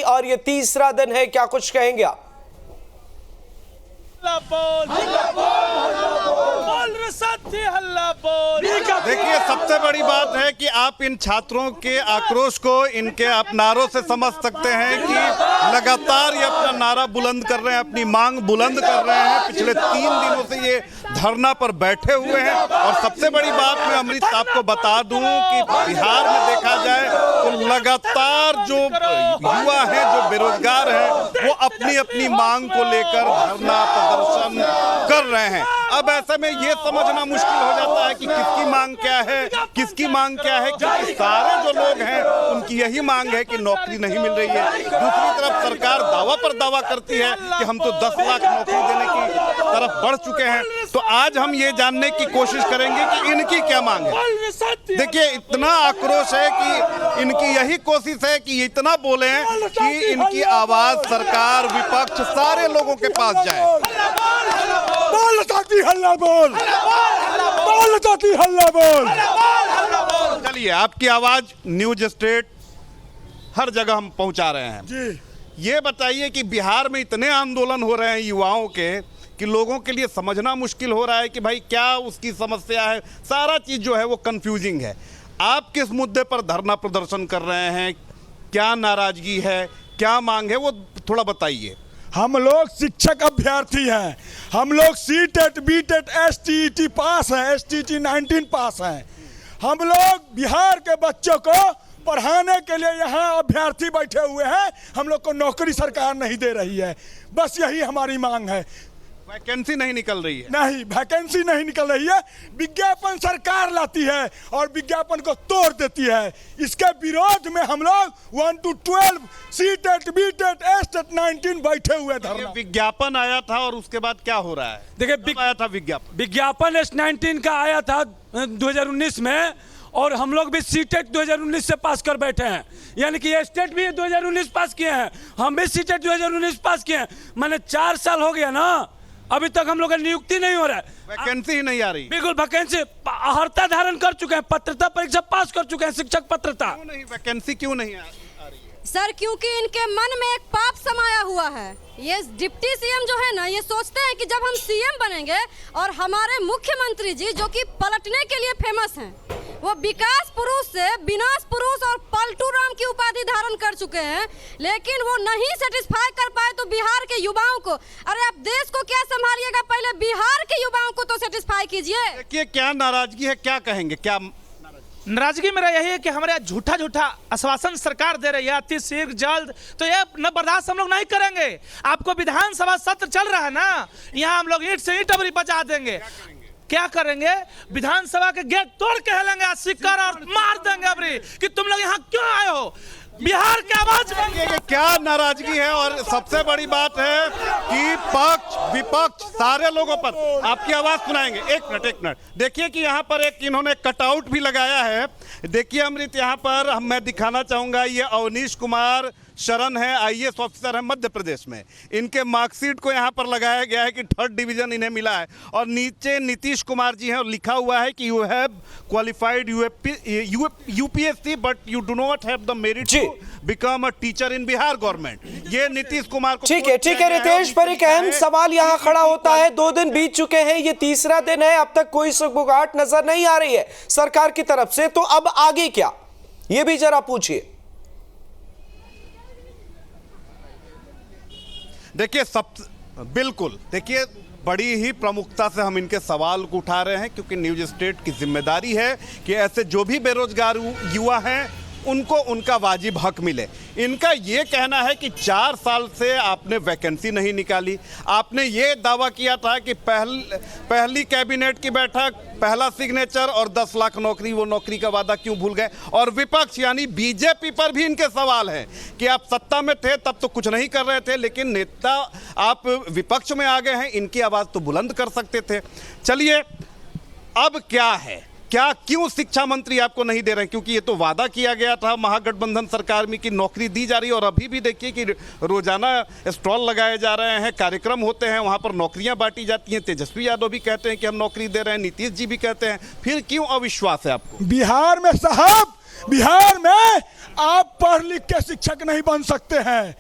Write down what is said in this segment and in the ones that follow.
और ये तीसरा दिन है, क्या कुछ कहेंगे आप? देखिए, सबसे बड़ी बात है कि आप इन छात्रों के आक्रोश को इनके आप नारों से समझ सकते हैं कि लगातार ये अपना नारा बुलंद कर रहे हैं, अपनी मांग बुलंद कर रहे हैं। पिछले 3 दिनों से ये धरना पर बैठे हुए हैं। और सबसे बड़ी बात मैं अमृत आपको बता दूं कि बिहार में देखा जाए तो लगातार जो युवा हैं, जो बेरोजगार हैं, वो अपनी अपनी मांग को लेकर धरना प्रदर्शन कर रहे हैं। अब ऐसे में ये समझना मुश्किल हो जाता है कि किसकी मांग क्या है, किसकी मांग क्या है, क्योंकि सारे जो लोग हैं उनकी यही मांग है कि नौकरी नहीं मिल रही है। दूसरी तरफ सरकार दावा पर दावा करती है कि हम तो 10 लाख नौकरी देने की तरफ बढ़ चुके हैं। तो आज हम ये जानने की कोशिश करेंगे कि इनकी क्या मांग है। देखिए, इतना आक्रोश है कि इनकी यही कोशिश है कि इतना बोले कि इनकी आवाज सरकार, विपक्ष, सारे लोगों के पास जाए। हल्ला बोल, हल्ला बोल। चलिए, आपकी आवाज न्यूज स्टेट हर जगह हम पहुंचा रहे हैं जी। ये बताइए कि बिहार में इतने आंदोलन हो रहे हैं युवाओं के कि लोगों के लिए समझना मुश्किल हो रहा है कि भाई क्या उसकी समस्या है। सारा चीज जो है वो कंफ्यूजिंग है। आप किस मुद्दे पर धरना प्रदर्शन कर रहे हैं, क्या नाराजगी है, क्या मांग है, वो थोड़ा बताइए। हम लोग शिक्षक अभ्यर्थी हैं, हम लोग सीटेट, बीटेट, एसटीईटी पास हैं, एसटीईटी 19 पास हैं। हम लोग बिहार के बच्चों को पढ़ाने के लिए यहाँ अभ्यर्थी बैठे हुए हैं। हम लोग को नौकरी सरकार नहीं दे रही है, बस यही हमारी मांग है। वैकेंसी नहीं निकल रही है। नहीं, वैकेंसी नहीं निकल रही है। विज्ञापन सरकार लाती है और विज्ञापन को तोड़ देती है। इसके विरोध में हम लोग 1 to 12 सीटेट, बीटेट, एसटेट 19 बैठे हुए धरना। विज्ञापन आया था और उसके बाद क्या हो रहा है? देखिए, आया था विज्ञापन S19 का आया था 2019 में, और हम लोग भी सीटेट 2019 से पास कर बैठे हैं। यानी कि स्टेट भी 2019 पास किए हैं, हम भी सीटेट 2019 पास किए हैं। मैंने 4 साल हो गया ना, अभी तक हम लोग का नियुक्ति नहीं हो रहा है, वैकेंसी ही नहीं आ रही। बिल्कुल, वैकेंसी अर्हता धारण कर चुके हैं, पात्रता परीक्षा पास कर चुके हैं, शिक्षक पात्रता। क्यों नहीं, वैकेंसी क्यों नहीं आ रही है? सर, क्योंकि इनके मन में एक पाप समाया हुआ है। ये डिप्टी सीएम जो है ना, ये सोचते हैं कि जब हम सीएम बनेंगे और हमारे मुख्यमंत्री जी जो कि पलटने के लिए फेमस हैं, वो विकास पुरुष से विनाश पुरुष और पलटू राम की उपाधि धारण कर चुके हैं, लेकिन वो नहीं सेटिस्फाई कर पाए तो बिहार के युवाओं को, अरे आप देश को क्या संभालिएगा, पहले बिहार के युवाओं को तो सेटिस्फाई कीजिए। देखिए, क्या नाराजगी है, क्या कहेंगे? क्या नाराजगी मेरा यही है कि हमारे झूठा झूठा आश्वासन सरकार दे रही है अति शीघ्र जल्द, तो ये न बर्दाश्त हम लोग नहीं करेंगे। आपको विधानसभा सत्र चल रहा है ना, यहाँ हम लोग ईंट से ईंट अबरी बचा देंगे। क्या करेंगे? विधानसभा के गेट तोड़ के हेलेंगे सिक्कर और मार देंगे अबरी कि तुम लोग यहाँ क्यों आए हो, बिहार की आवाज बनिए। क्या नाराजगी है। और सबसे बड़ी बात है कि पक्ष विपक्ष सारे लोगों पर आपकी आवाज सुनाएंगे। एक मिनट देखिए कि यहाँ पर एक इन्होंने कटआउट भी लगाया है। देखिए अमृत, यहाँ पर मैं दिखाना चाहूंगा, ये अवनीश कुमार शरण है, IAS ऑफिसर है मध्य प्रदेश में। इनके मार्कशीट को यहाँ पर लगाया गया है कि 3rd डिवीजन इन्हें मिला है। और नीचे नीतीश कुमार जी हैं और लिखा हुआ है कि you have qualified UPSC but you do not have the merit to become a teacher in Bihar government. ये नीतीश कुमार को ठीक है रितेश, पर एक अहम सवाल यहाँ खड़ा होता है। 2 दिन बीत चुके हैं, ये तीसरा दिन है, अब तक कोई सुगबुगाहट नजर नहीं आ रही है सरकार की तरफ से, तो अब आगे क्या, ये भी जरा पूछिए। देखिए, बिल्कुल, देखिए बड़ी ही प्रमुखता से हम इनके सवाल को उठा रहे हैं, क्योंकि न्यूज स्टेट की जिम्मेदारी है कि ऐसे जो भी बेरोजगार युवा हैं उनको उनका वाजिब हक मिले। इनका ये कहना है कि 4 साल से आपने वैकेंसी नहीं निकाली। आपने ये दावा किया था कि पहली कैबिनेट की बैठक, पहला सिग्नेचर और 10 लाख नौकरी, वो नौकरी का वादा क्यों भूल गए? और विपक्ष यानी बीजेपी पर भी इनके सवाल हैं कि आप सत्ता में थे तब तो कुछ नहीं कर रहे थे, लेकिन नेता आप विपक्ष में आ गए हैं, इनकी आवाज़ तो बुलंद कर सकते थे। चलिए, अब क्या है, क्या क्यों शिक्षा मंत्री आपको नहीं दे रहे हैं? क्योंकि ये तो वादा किया गया था महागठबंधन सरकार में कि नौकरी दी जा रही है, और अभी भी देखिए कि रोजाना स्टॉल लगाए जा रहे हैं, कार्यक्रम होते हैं, वहां पर नौकरियां बांटी जाती हैं। तेजस्वी यादव भी कहते हैं कि हम नौकरी दे रहे हैं, नीतीश जी भी कहते हैं, फिर क्यों अविश्वास है आपको? बिहार में साहब बिहार में आप पढ़ लिख के शिक्षक नहीं बन सकते हैं।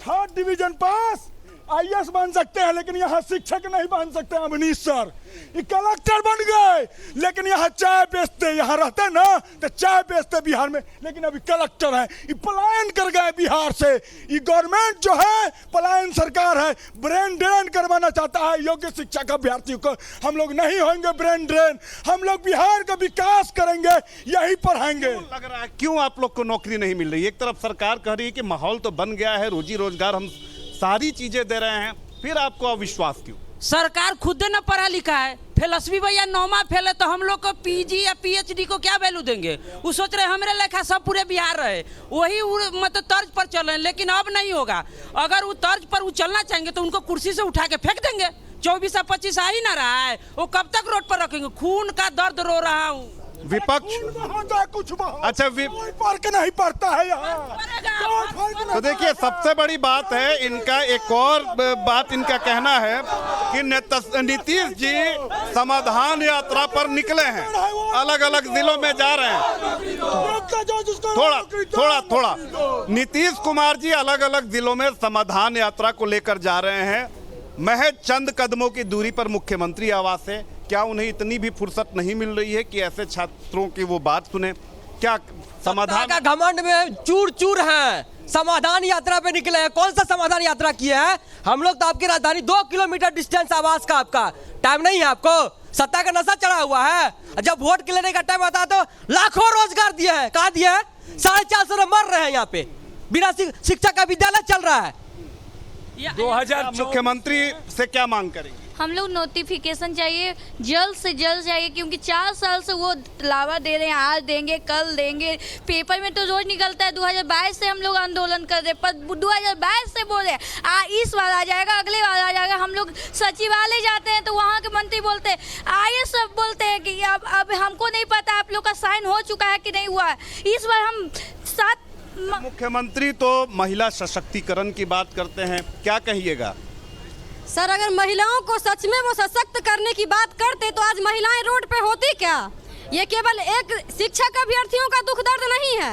3rd डिवीजन पास आईएएस बन सकते हैं, लेकिन यहाँ शिक्षक नहीं बन सकते हैं। अवनीश सर ये कलेक्टर बन गए, लेकिन यहाँ चाय बेचते, यहाँ रहते ना तो चाय बेचते बिहार में, लेकिन अभी कलेक्टर है। ये पलायन कर गए बिहार से। ये गवर्नमेंट जो है पलायन सरकार है, ब्रेन ड्रेन करवाना चाहता है योग्य शिक्षा का अभ्यर्थियों को। हम लोग नहीं होंगे ब्रेन ड्रेन, हम लोग बिहार का विकास करेंगे, यही पढ़ाएंगे। लग रहा है क्यों आप लोग को नौकरी नहीं मिल रही? एक तरफ सरकार कह रही है कि माहौल तो बन गया है, रोजी रोजगार हम सारी चीजें दे रहे हैं, फिर आपको अविश्वास क्यों? सरकार खुद न पढ़ा लिखा है, फिलॉसफी भैया 9वां फेल है, तो हम लोग को पीजी या पीएचडी को क्या वैल्यू देंगे? वो सोच रहे हमारे लेखा सब पूरे बिहार रहे, वही मतलब तर्ज पर चल रहे हैं, लेकिन अब नहीं होगा। अगर वो तर्ज पर वो चलना चाहेंगे तो उनको कुर्सी से उठा के फेंक देंगे। 24 या 25 आ ही ना रहा है, वो कब तक रोड पर रखेंगे? खून का दर्द रो रहा हूँ। विपक्ष कुछ अच्छा कोई फर्क नहीं पड़ता है यहाँ। तो देखिए सबसे बड़ी बात है इनका, एक और बात इनका कहना है कि नीतीश जी समाधान यात्रा पर निकले हैं, अलग अलग जिलों में जा रहे हैं। थोड़ा नीतीश कुमार जी अलग अलग जिलों में समाधान यात्रा को लेकर जा रहे हैं। महज चंद कदमों की दूरी पर मुख्यमंत्री आवास है। क्या उन्हें इतनी भी फुर्सत नहीं मिल रही है कि ऐसे छात्रों की वो बात सुने? क्या समाधान का घमंड में चूर चूर है, समाधान यात्रा पे निकले हैं। कौन सा समाधान यात्रा किया है? हम लोग तो आपकी राजधानी 2 किलोमीटर डिस्टेंस आवास का, आपका टाइम नहीं है आपको? सत्ता का नशा चढ़ा हुआ है। जब वोट के लेने का टाइम आता है तो लाखों रोजगार दिया है। कहा दिया है? 450 लोग मर रहे हैं यहाँ पे, बिना शिक्षा का विद्यालय चल रहा है। 2000 मुख्यमंत्री से क्या मांग करेंगे? हम लोग नोटिफिकेशन चाहिए, जल्द से जल्द चाहिए, क्योंकि 4 साल से वो लावा दे रहे हैं, आज देंगे कल देंगे। पेपर में तो रोज निकलता है 2022 से हम लोग आंदोलन कर रहे, पर 2022 से बोल रहे इस बार आ जाएगा, अगले बार आ जाएगा। हम लोग सचिवालय जाते हैं तो वहाँ के मंत्री बोलते हैं, आइए सब बोलते हैं कि अब हमको नहीं पता आप लोग का साइन हो चुका है कि नहीं हुआ है। इस बार हम 7 मुख्यमंत्री तो महिला सशक्तिकरण की बात करते हैं, क्या कहिएगा? सर अगर महिलाओं को सच में वो सशक्त करने की बात करते तो आज महिलाएं रोड पे होती क्या? ये केवल एक शिक्षक अभ्यर्थियों का दुख दर्द नहीं है,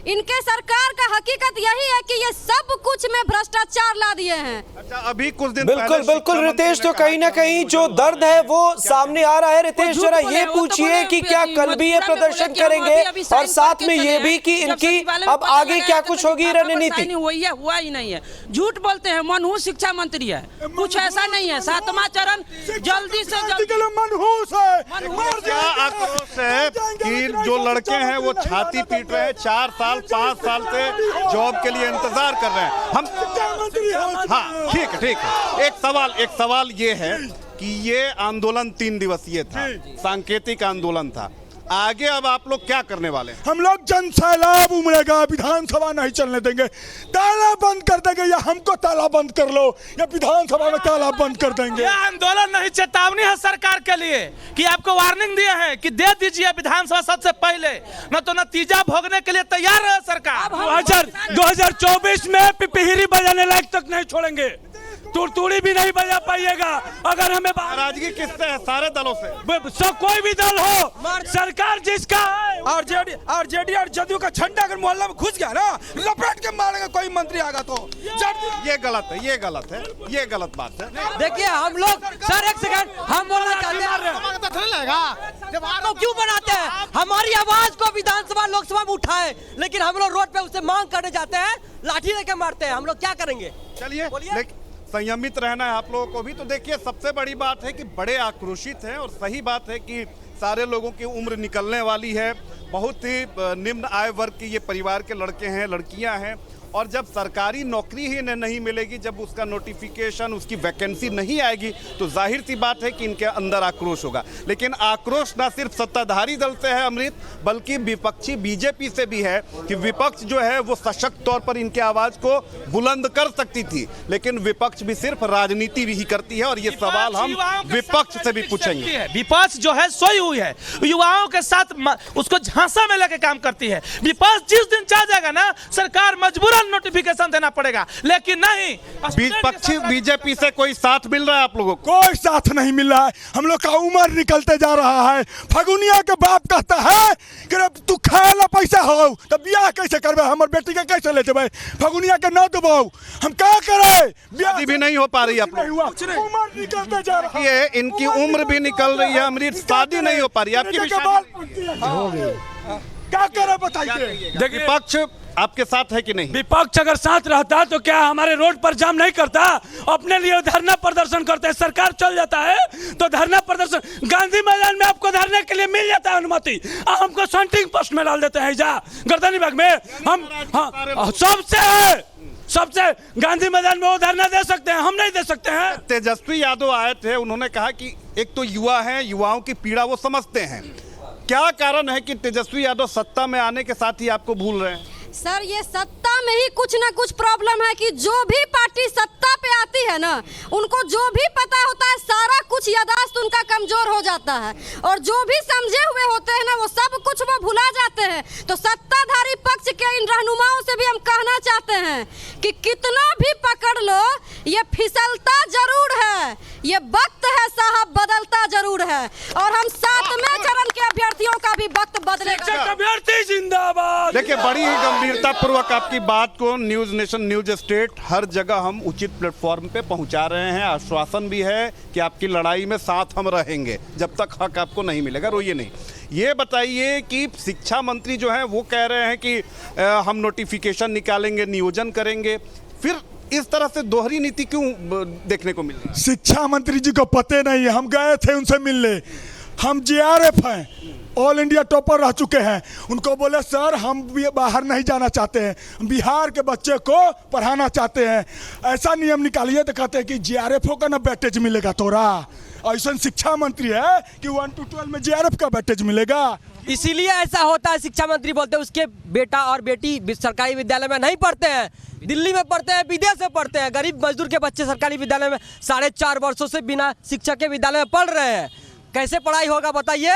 इनके सरकार का हकीकत यही है कि ये सब कुछ में भ्रष्टाचार ला दिए हैं। अच्छा अभी कुछ दिन बिल्कुल रितेश, तो कहीं ना कहीं जो दर्द है वो सामने आ रहा है। रितेश जरा ये पूछिए कि क्या कल भी ये प्रदर्शन करेंगे, और साथ में ये भी कि इनकी अब आगे क्या कुछ होगी रणनीति? हुआ ही नहीं है, झूठ बोलते हैं। मनहूस शिक्षा मंत्री है, कुछ ऐसा नहीं है। 7वां चरण जल्दी से जल्दी। मनहूस है। क्या आक्रोश है कि जो लड़के हैं वो छाती पीट रहे हैं, 4 साल 5 साल से जॉब के लिए इंतजार कर रहे हैं। हम हाँ ठीक है। एक सवाल ये है कि ये आंदोलन 3 दिवसीय था, सांकेतिक आंदोलन था, आगे अब आप लोग क्या करने वाले हैं? हम लोग जन सैलाब उमड़ेगा, विधानसभा नहीं चलने देंगे, ताला बंद कर देंगे, या हमको ताला बंद कर लो या विधानसभा में ताला बंद कर देंगे। यह आंदोलन नहीं, चेतावनी है सरकार के लिए कि आपको वार्निंग दिया है कि दे दीजिए विधानसभा सबसे पहले, न तो नतीजा भोगने के लिए तैयार है सरकार। 2024 में पिपहिरी बजाने लायक तक नहीं छोड़ेंगे, तुड़तुड़ी भी नहीं बजा पाइएगा। अगर हमें नाराजगी किससे है? सारे दलों से। सब कोई भी दल हो, सरकार जिसका है। और जेडी और जदयू का झंडा अगर मोहल्ला में घुस गया ना, लपेट के मारेगा कोई मंत्री आएगा तो। ये गलत है, ये गलत बात है। देखिए हम लोग सर एक सेकंड, हम बोलना चाहते हैं, जब आप लोग क्यों बनाते हैं? हमारी आवाज को विधानसभा लोकसभा में उठाए, लेकिन हम लोग रोड पे उससे मांग करने जाते हैं, लाठी लेके मारते हैं। हम लोग क्या करेंगे? चलिए संयमित रहना है आप लोगों को भी। तो देखिए सबसे बड़ी बात है कि बड़े आक्रोशित हैं, और सही बात है कि सारे लोगों की उम्र निकलने वाली है। बहुत ही निम्न आय वर्ग के ये परिवार के लड़के हैं, लड़कियां हैं, और जब सरकारी नौकरी ही नहीं मिलेगी, जब उसका नोटिफिकेशन, उसकी वैकेंसी नहीं आएगी, तो जाहिर सी बात है कि इनके अंदर आक्रोश होगा। लेकिन आक्रोश ना सिर्फ सत्ताधारी दल से है अमृत, बल्कि विपक्षी बीजेपी से भी है कि विपक्ष जो है वो सशक्त तौर पर इनकी आवाज को बुलंद कर सकती थी, लेकिन विपक्ष भी सिर्फ राजनीति भी ही करती है, और ये सवाल हम विपक्ष से भी पूछेंगे। विपक्ष जो है सोई हुई है, युवाओं के साथ उसको झांसा में लेके काम करती है। विपक्ष जिस दिन चाह जाएगा ना, सरकार मजबूर तुरंत नोटिफिकेशन देना पड़ेगा, लेकिन नहीं। पक्षी बीजेपी से कोई साथ मिल रहा है आप लोगों को? कोई साथ नहीं मिल रहा है। हम लोग का उम्र निकलते जा रहा है। फगुनिया के बाप कहता है कि रे तू खाए ला पैसा हो तो ब्याह कैसे करबे, हमर बेटी के कैसे ले जेबे, फगुनिया के न देबो, हम क्या करे, शादी भी नहीं हो पा रही है आप नहीं लोग। हुआ, उम्र निकलते जा रहा है। ये इनकी उम्र भी निकल रही है, हमारी शादी नहीं हो पा रही है। आपकी भी शादी क्या करे बताइए। देखिए विपक्ष आपके साथ है कि नहीं? विपक्ष अगर साथ रहता तो क्या हमारे रोड पर जाम नहीं करता, अपने लिए धरना प्रदर्शन करते हैं। सरकार चल जाता है तो धरना प्रदर्शन, गांधी मैदान में आपको धरने के लिए मिल जाता है अनुमति, हमको सेंटिंग पोस्ट में डाल देते हैं जा गर्दनी बाग में। हम सबसे गांधी मैदान में वो धरना दे सकते हैं, हम नहीं दे सकते हैं। तेजस्वी यादव आए थे, उन्होंने कहा कि एक तो युवा हैं, युवाओं की पीड़ा वो समझते हैं। क्या कारण है कि तेजस्वी यादव सत्ता में आने के साथ ही आपको भूल रहे हैं? सर ये सत्ता में ही कुछ ना कुछ प्रॉब्लम है कि जो भी पार्टी सत्ता पे आती है ना, उनको जो भी पता होता है सारा कुछ याददाश्त उनका कमजोर हो जाता है, और जो भी समझे हुए होते हैं ना वो सब कुछ वो भुला जाते हैं। तो सत्ताधारी पक्ष के इन रहनुमाओं से भी हम कहना चाहते हैं कि कितना भी पकड़ लो, ये फिसलता जरूर है, ये वक्त है साहब बदलता जरूर है, और हम 7वें चरण के अभ्यर्थियों का भी वक्त बदलेगा। अभ्यर्थी जिंदाबाद। देखिए बड़ी ही गंभीरता पूर्वक आपकी बात को न्यूज नेशन, न्यूज स्टेट हर जगह हम उचित प्लेटफॉर्म पे पहुंचा रहे हैं। आश्वासन भी है कि आपकी लड़ाई में साथ हम रहेंगे जब तक हक आपको नहीं मिलेगा, रोइए नहीं। ये बताइए कि शिक्षा मंत्री जो हैं वो कह रहे हैं कि हम नोटिफिकेशन निकालेंगे, नियोजन करेंगे, फिर इस तरह से दोहरी नीति क्यों देखने को मिल रही है? शिक्षा मंत्री जी को पते नहीं है, हम गए थे उनसे मिलने। हम JRF हैं, ऑल इंडिया टॉपर रह चुके हैं। उनको बोले सर हम भी बाहर नहीं जाना चाहते हैं, बिहार के बच्चे को पढ़ाना चाहते हैं, ऐसा नियम निकालिए। तो कहते हैं कि JRF का ना बैटेज मिलेगा तोरा। ऐसा शिक्षा मंत्री है कि 1 to 12 में JRF का बैटेज मिलेगा। इसीलिए ऐसा होता है। शिक्षा मंत्री बोलते हैं उसके बेटा और बेटी सरकारी विद्यालय में नहीं पढ़ते हैं, दिल्ली में पढ़ते हैं, विदेश में पढ़ते हैं। गरीब मजदूर के बच्चे सरकारी विद्यालय में 4.5 वर्षों से बिना शिक्षक के विद्यालय में पढ़ रहे हैं। कैसे पढ़ाई होगा बताइए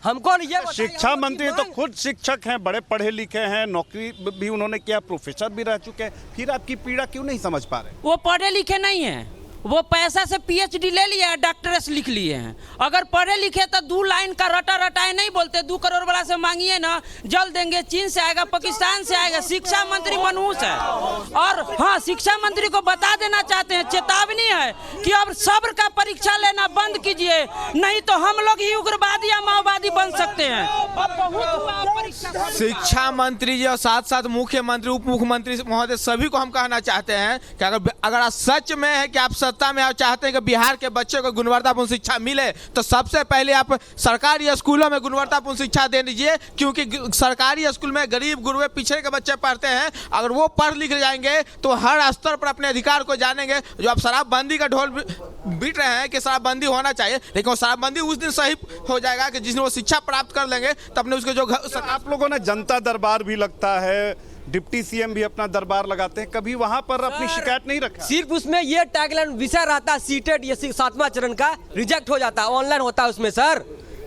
हमको। ये शिक्षा मंत्री तो खुद शिक्षक हैं, बड़े पढ़े लिखे हैं, नौकरी भी उन्होंने किया, प्रोफेसर भी रह चुके हैं, फिर आपकी पीड़ा क्यों नहीं समझ पा रहे? वो पढ़े लिखे नहीं हैं, वो पैसा से PhD ले लिया है, डॉक्टरेट लिख लिए हैं। अगर पढ़े लिखे तो 2 लाइन का रटा रटाए नहीं बोलते। 2 करोड़ वाला से मांगिए ना, जल देंगे, चीन से आएगा, पाकिस्तान से आएगा। शिक्षा मंत्री मनहूस है। और हाँ, शिक्षा मंत्री को बता देना चाहते हैं, चेतावनी है कि अब सब्र का परीक्षा लेना बंद कीजिए, नहीं तो हम लोग ही उग्रवादी या माओवादी बन सकते हैं। शिक्षा मंत्री जी और साथ साथ मुख्यमंत्री, उप मुख्यमंत्री महोदय सभी को हम कहना चाहते हैं कि अगर सच में है कि आप सत्ता में आप चाहते हैं कि बिहार के बच्चों को गुणवत्तापूर्ण शिक्षा मिले, तो सबसे पहले आप सरकारी स्कूलों में गुणवत्तापूर्ण शिक्षा दे दीजिए, क्योंकि सरकारी स्कूल में गरीब गुरबे पिछड़े के बच्चे पढ़ते हैं। अगर वो पढ़ लिख जाएंगे तो हर स्तर पर अपने अधिकार को जानेंगे। जो आप शराबबंदी का ढोल बीट रहे हैं कि शराबबंदी होना चाहिए, लेकिन वो शराबबंदी उस दिन सही हो जाएगा कि जिस दिन वो शिक्षा प्राप्त कर लेंगे तब ने उसके जो आप लोगों ने जनता दरबार भी लगता है, डिप्टी CM भी अपना दरबार लगाते हैं, कभी वहां पर अपनी शिकायत नहीं रखा? सिर्फ उसमें ये टैगलाइन विषय रहता है, सीटेट ये 7वां चरण का रिजेक्ट हो जाता है, ऑनलाइन होता है उसमें सर,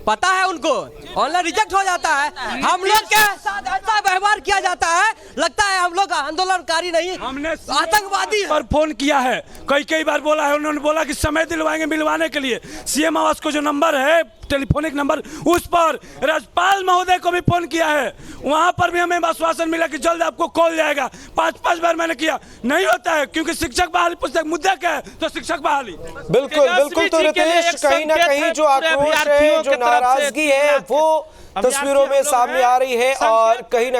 पता है उनको, ऑनलाइन रिजेक्ट हो जाता है। हम लोग के साथ ऐसा व्यवहार किया जाता है, लगता है हम लोग आंदोलनकारी नहीं, हमने आतंकवादी पर फोन किया है, कई बार बोला है। उन्होंने बोला कि समय दिलवाएंगे मिलवाने के लिए। CM आवास को जो नंबर है, टेलीफोनिक नंबर, उस पर राज्यपाल महोदय को भी फोन किया है, वहां पर भी हमें आश्वासन मिला कि जल्द आपको कॉल जाएगा। 5 बार मैंने किया, नहीं होता है, क्योंकि शिक्षक बहाली पुस्तक मुद्दा क्या है, तो शिक्षक बहाली। बिल्कुल तो रितेश, कहीं ना कहीं जो आक्रोश है, जो नाराजगी है, वो तस्वीरों में सामने आ रही है, और कहीं ना